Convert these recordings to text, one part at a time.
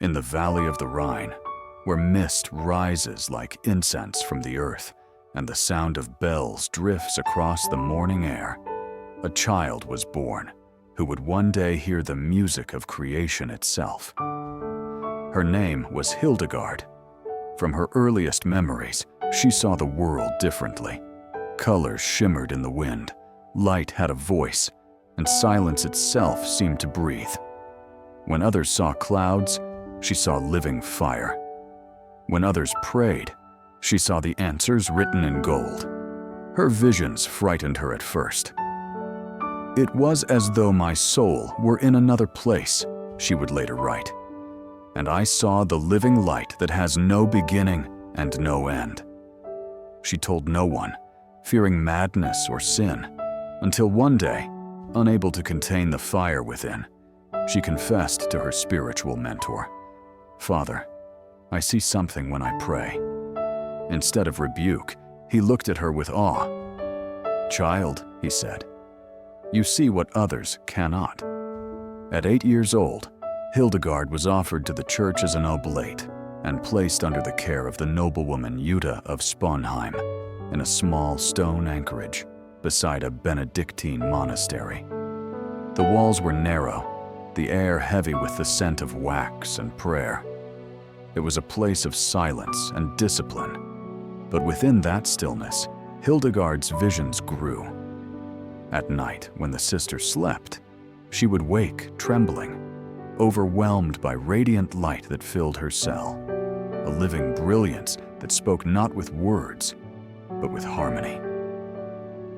in the valley of the Rhine, where mist rises like incense from the earth and the sound of bells drifts across the morning air, a child was born who would one day hear the music of creation itself. Her name was Hildegard. From her earliest memories, she saw the world differently. Colors shimmered in the wind, light had a voice, and silence itself seemed to breathe. When others saw clouds, she saw living fire. When others prayed, she saw the answers written in gold. Her visions frightened her at first. "It was as though my soul were in another place," she would later write. "And I saw the living light that has no beginning and no end." She told no one, fearing madness or sin, until one day, unable to contain the fire within, she confessed to her spiritual mentor, "Father, I see something when I pray." Instead of rebuke, he looked at her with awe. "Child," he said, "you see what others cannot." At 8 years old, Hildegard was offered to the church as an oblate and placed under the care of the noblewoman Jutta of Sponheim in a small stone anchorage beside a Benedictine monastery. The walls were narrow, the air heavy with the scent of wax and prayer. It was a place of silence and discipline, but within that stillness, Hildegard's visions grew. At night, when the sister slept, she would wake trembling, overwhelmed by radiant light that filled her cell, a living brilliance that spoke not with words, but with harmony.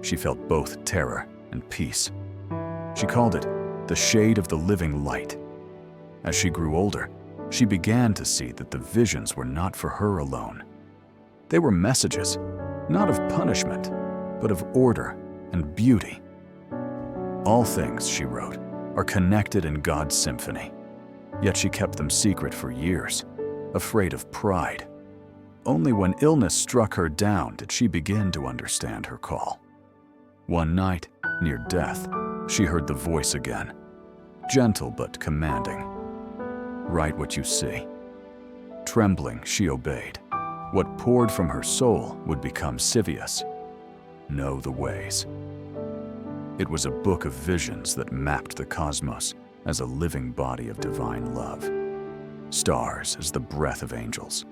She felt both terror and peace. She called it the shade of the living light. As she grew older, she began to see that the visions were not for her alone. They were messages, not of punishment, but of order and beauty. "All things," she wrote, "are connected in God's symphony." Yet she kept them secret for years, afraid of pride. Only when illness struck her down did she begin to understand her call. One night, near death, she heard the voice again, gentle but commanding. "Write what you see." Trembling, she obeyed. What poured from her soul would become Scivias. Know the ways. It was a book of visions that mapped the cosmos as a living body of divine love. Stars as the breath of angels,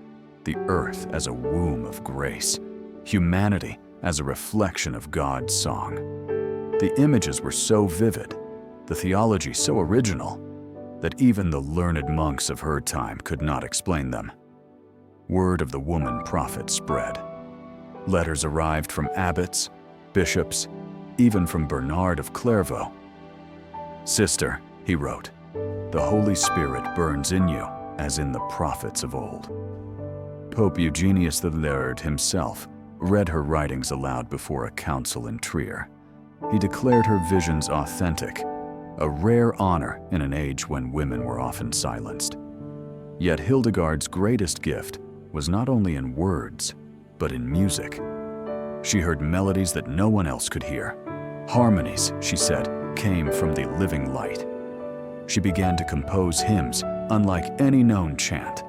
the earth as a womb of grace, humanity as a reflection of God's song. The images were so vivid, the theology so original, that even the learned monks of her time could not explain them. Word of the woman prophet spread. Letters arrived from abbots, bishops, even from Bernard of Clairvaux. "Sister," he wrote, "the Holy Spirit burns in you as in the prophets of old." Pope Eugenius III himself read her writings aloud before a council in Trier. He declared her visions authentic, a rare honor in an age when women were often silenced. Yet Hildegard's greatest gift was not only in words, but in music. She heard melodies that no one else could hear. Harmonies, she said, came from the living light. She began to compose hymns unlike any known chant,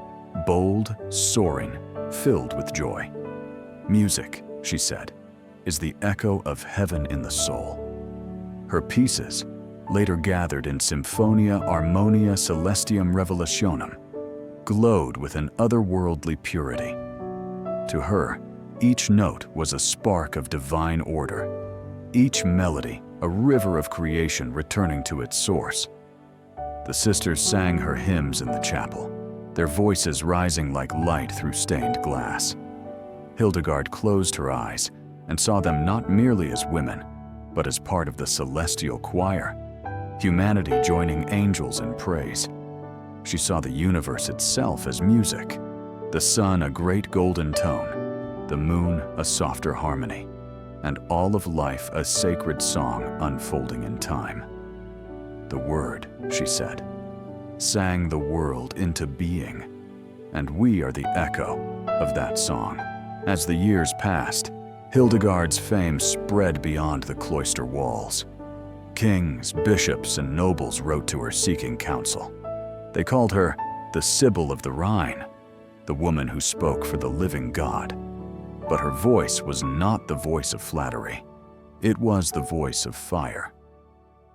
bold, soaring, filled with joy. "Music," she said, "is the echo of heaven in the soul." Her pieces, later gathered in Symphonia Harmonia Celestium Revelationem, glowed with an otherworldly purity. To her, each note was a spark of divine order, each melody a river of creation returning to its source. The sisters sang her hymns in the chapel, their voices rising like light through stained glass. Hildegard closed her eyes and saw them not merely as women, but as part of the celestial choir, humanity joining angels in praise. She saw the universe itself as music, the sun a great golden tone, the moon a softer harmony, and all of life a sacred song unfolding in time. "The Word," she said, "sang the world into being, and we are the echo of that song." As the years passed, Hildegard's fame spread beyond the cloister walls. Kings, bishops, and nobles wrote to her seeking counsel. They called her the Sibyl of the Rhine, the woman who spoke for the living God. But her voice was not the voice of flattery. It was the voice of fire.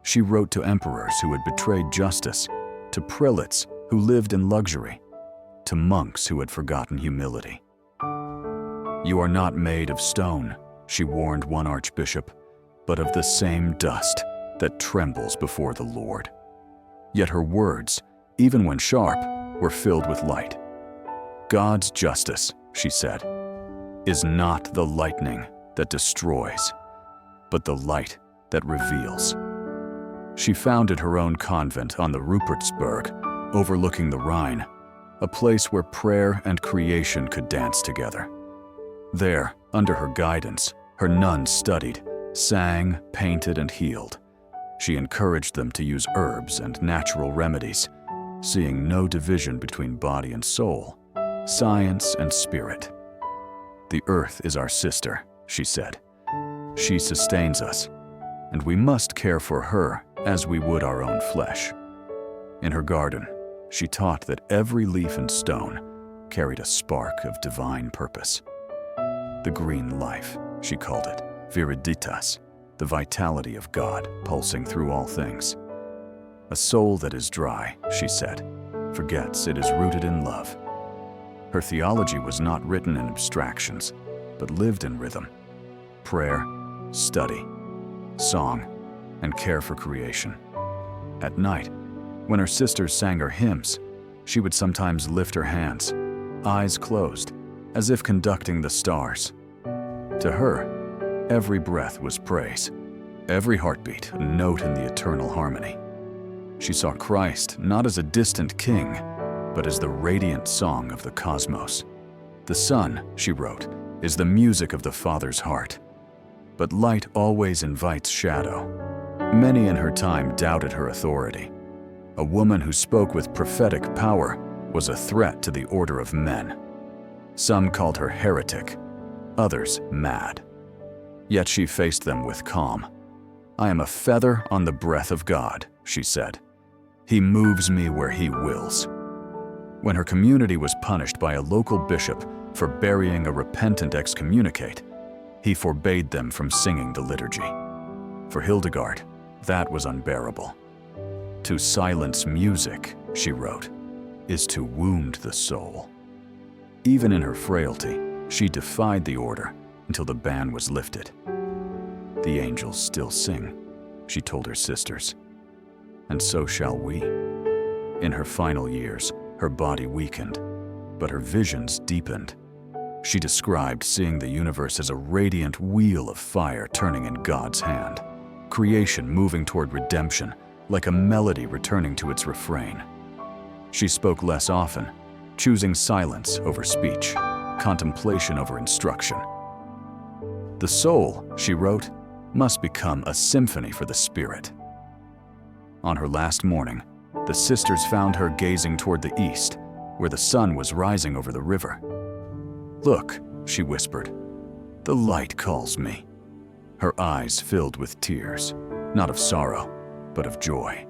She wrote to emperors who had betrayed justice, to prelates who lived in luxury, to monks who had forgotten humility. "You are not made of stone," she warned one archbishop, "but of the same dust that trembles before the Lord." Yet her words, even when sharp, were filled with light. "God's justice," she said, "is not the lightning that destroys, but the light that reveals." She founded her own convent on the Rupertsberg, overlooking the Rhine, a place where prayer and creation could dance together. There, under her guidance, her nuns studied, sang, painted, and healed. She encouraged them to use herbs and natural remedies, seeing no division between body and soul, science and spirit. "The earth is our sister," she said. "She sustains us, and we must care for her as we would our own flesh." In her garden, she taught that every leaf and stone carried a spark of divine purpose. The green life, she called it, Viriditas, the vitality of God pulsing through all things. "A soul that is dry," she said, "forgets it is rooted in love." Her theology was not written in abstractions, but lived in rhythm. Prayer, study, song, and care for creation. At night, when her sisters sang her hymns, she would sometimes lift her hands, eyes closed, as if conducting the stars. To her, every breath was praise, every heartbeat a note in the eternal harmony. She saw Christ not as a distant king, but as the radiant song of the cosmos. "The sun," she wrote, "is the music of the Father's heart." But light always invites shadow. Many in her time doubted her authority. A woman who spoke with prophetic power was a threat to the order of men. Some called her heretic, others mad. Yet she faced them with calm. "I am a feather on the breath of God," she said. "He moves me where he wills." When her community was punished by a local bishop for burying a repentant excommunicate, he forbade them from singing the liturgy. For Hildegard, that was unbearable. "To silence music," she wrote, "is to wound the soul." Even in her frailty, she defied the order until the ban was lifted. "The angels still sing," she told her sisters, "and so shall we." In her final years, her body weakened, but her visions deepened. She described seeing the universe as a radiant wheel of fire turning in God's hand, creation moving toward redemption, like a melody returning to its refrain. She spoke less often, choosing silence over speech, contemplation over instruction. "The soul," she wrote, "must become a symphony for the spirit." On her last morning, the sisters found her gazing toward the east, where the sun was rising over the river. "Look," she whispered, "the light calls me." Her eyes filled with tears, not of sorrow, but of joy.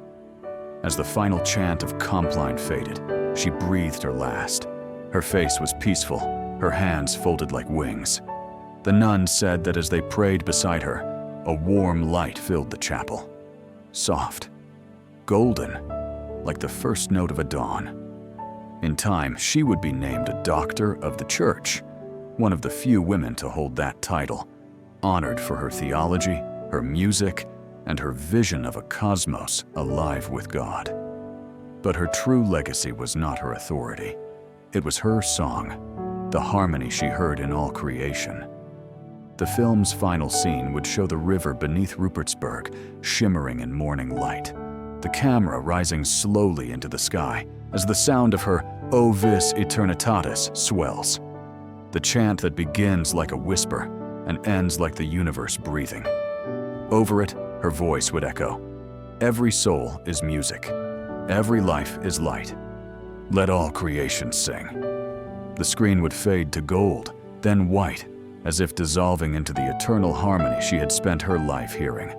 As the final chant of Compline faded, she breathed her last. Her face was peaceful, her hands folded like wings. The nuns said that as they prayed beside her, a warm light filled the chapel. Soft, golden, like the first note of a dawn. In time, she would be named a doctor of the church, one of the few women to hold that title, honored for her theology, her music, and her vision of a cosmos alive with God. But her true legacy was not her authority. It was her song, the harmony she heard in all creation. The film's final scene would show the river beneath Rupertsberg shimmering in morning light, the camera rising slowly into the sky as the sound of her O vis aeternitatis swells, the chant that begins like a whisper and ends like the universe breathing. Over it, her voice would echo, "Every soul is music. Every life is light. Let all creation sing." The screen would fade to gold, then white, as if dissolving into the eternal harmony she had spent her life hearing.